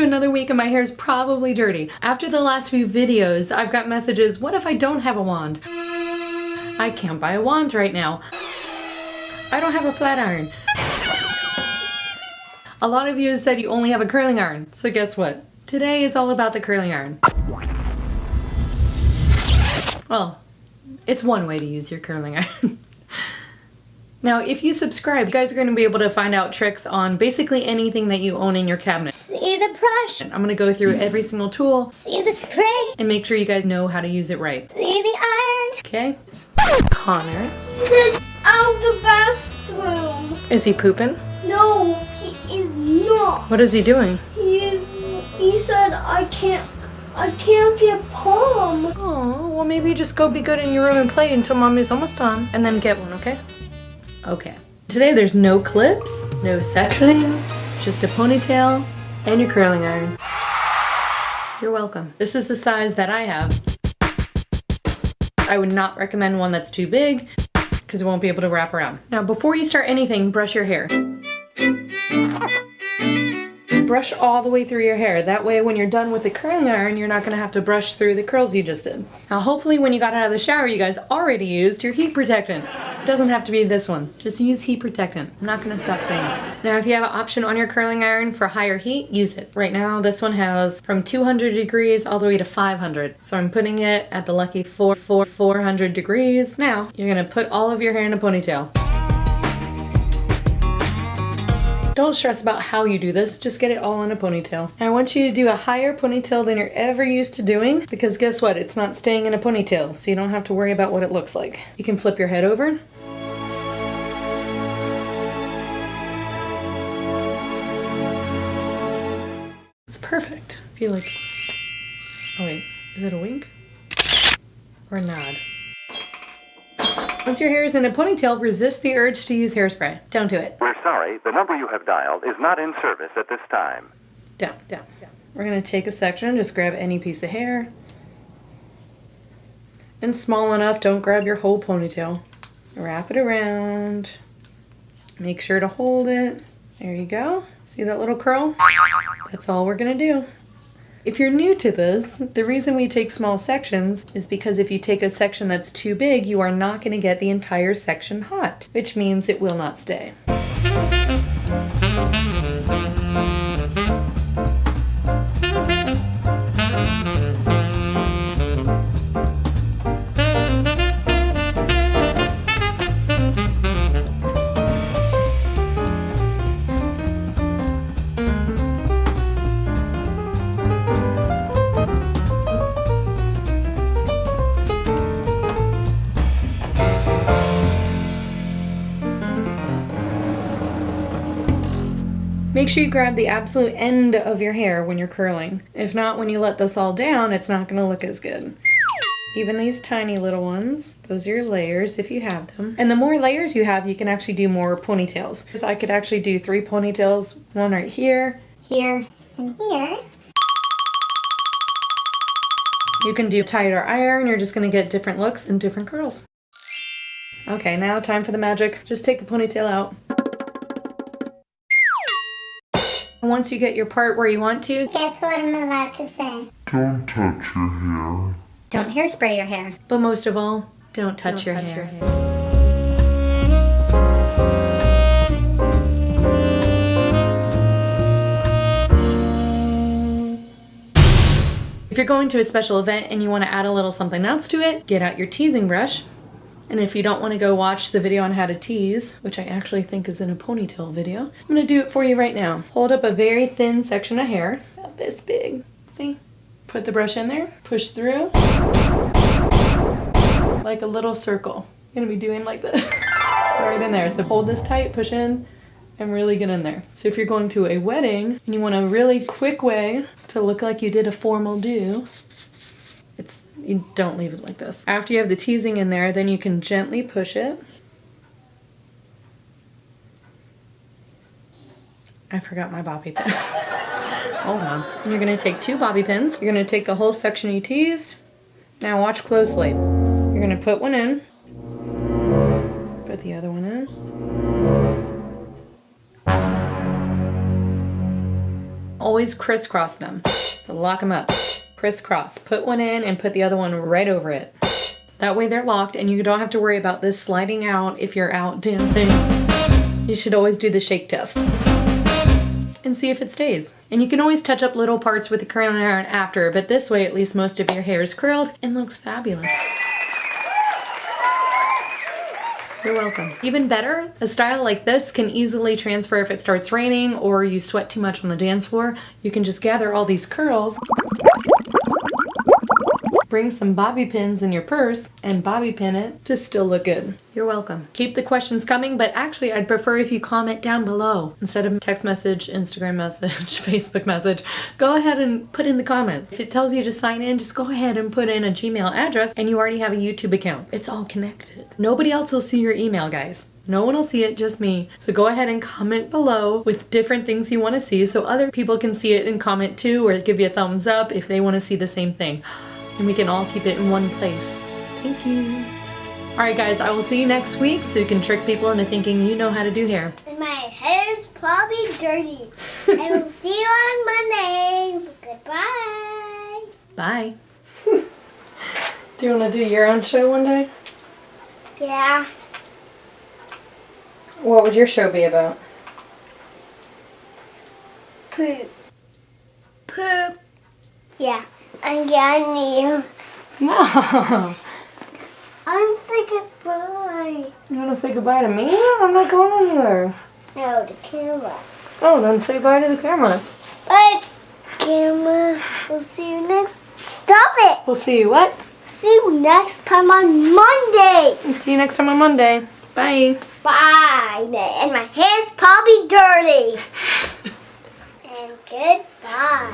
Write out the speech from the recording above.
another week and my hair is probably dirty. After the last few videos, I've got messages, what if I don't have a wand? I can't buy a wand right now. I don't have a flat iron. A lot of you have said you only have a curling iron, so guess what? Today is all about the curling iron. Well, it's one way to use your curling iron. Now, if you subscribe, you guys are going to be able to find out tricks on basically anything that you own in your cabinet. See the brush. I'm going to go through every single tool. See the spray. And make sure you guys know how to use it right. See the iron. Okay? Connor. He's out of the bathroom. Is he pooping? No, he is not. What is he doing? He said I can't get palm. Oh, well maybe just go be good in your room and play until mommy's almost done. And then get one, okay? Okay. Today there's no clips, no sectioning, just a ponytail and your curling iron. You're welcome. This is the size that I have. I would not recommend one that's too big because it won't be able to wrap around. Now before you start anything, brush your hair. Brush all the way through your hair. That way when you're done with the curling iron, you're not gonna have to brush through the curls you just did. Now hopefully when you got out of the shower, you guys already used your heat protectant. It doesn't have to be this one. Just use heat protectant. I'm not gonna stop saying it. Now if you have an option on your curling iron for higher heat, use it. Right now this one has from 200 degrees all the way to 500. So I'm putting it at the lucky 400 degrees. Now you're gonna put all of your hair in a ponytail. Don't stress about how you do this, just get it all in a ponytail. And I want you to do a higher ponytail than you're ever used to doing, because guess what? It's not staying in a ponytail, so you don't have to worry about what it looks like. You can flip your head over. It's perfect. I feel like, oh wait, is it a wink? Or a nod? Once your hair is in a ponytail, resist the urge to use hairspray. Don't do it. We're sorry, the number you have dialed is not in service at this time. Down, down, down. We're gonna take a section, just grab any piece of hair. And small enough, don't grab your whole ponytail. Wrap it around. Make sure to hold it. There you go. See that little curl? That's all we're gonna do. If you're new to this, the reason we take small sections is because if you take a section that's too big, you are not going to get the entire section hot, which means it will not stay. Make sure you grab the absolute end of your hair when you're curling. If not, when you let this all down, it's not going to look as good. Even these tiny little ones, those are your layers if you have them. And the more layers you have, you can actually do more ponytails. So I could actually do 3 ponytails, one right here, Here and here. You can do tighter iron, you're just going to get different looks and different curls. Okay, now time for the magic. Just take the ponytail out. Once you get your part where you want to, Guess what I'm allowed to say? Don't touch your hair. Don't hairspray your hair. but most of all, don't touch your hair. If you're going to a special event and you want to add a little something else to it, get out your teasing brush. And if you don't want to go watch the video on how to tease, which I actually think is in a ponytail video, I'm going to do it for you right now. Hold up a very thin section of hair, about this big, see? Put the brush in there, push through, like a little circle. You're going to be doing like this, right in there. So hold this tight, push in, and really get in there. So if you're going to a wedding and you want a really quick way to look like you did a formal do, you don't leave it like this. After you have the teasing in there, then you can gently push it. I forgot my bobby pins. Hold on. And you're gonna take 2 bobby pins. You're gonna take the whole section you teased. Now watch closely. You're gonna put one in. Put the other one in. always crisscross them. So lock them up. Crisscross. Put one in and put the other one right over it. That way they're locked and you don't have to worry about this sliding out if you're out dancing. You should always do the shake test and see if it stays. And you can always touch up little parts with the curling iron after, but this way at least most of your hair is curled and looks fabulous. You're welcome. Even better, a style like this can easily transfer if it starts raining or you sweat too much on the dance floor. You can just gather all these curls, bring some bobby pins in your purse, and bobby pin it to still look good. You're welcome. Keep the questions coming, but actually I'd prefer if you comment down below. Instead of text message, Instagram message, Facebook message, go ahead and put in the comments. If it tells you to sign in, just go ahead and put in a Gmail address and you already have a YouTube account. It's all connected. Nobody else will see your email, guys. No one will see it, just me. So go ahead and comment below with different things you want to see so other people can see it and comment too, or give you a thumbs up if they want to see the same thing. And we can all keep it in one place. Thank you. Alright guys, I will see you next week so you can trick people into thinking you know how to do hair. And my hair's probably dirty. And we'll see you on Monday. Goodbye. Bye. Do you want to do your own show one day? Yeah. What would your show be about? Poop. Poop. Yeah. I'm getting you. No. I'm saying goodbye. You want to say goodbye to me? I'm not going anywhere. No, the camera. Oh, then say bye to the camera. Bye, camera. We'll see you next. Stop it. We'll see you what? See you next time on Monday. We'll see you next time on Monday. Bye. Bye. And my hair's probably dirty. And goodbye.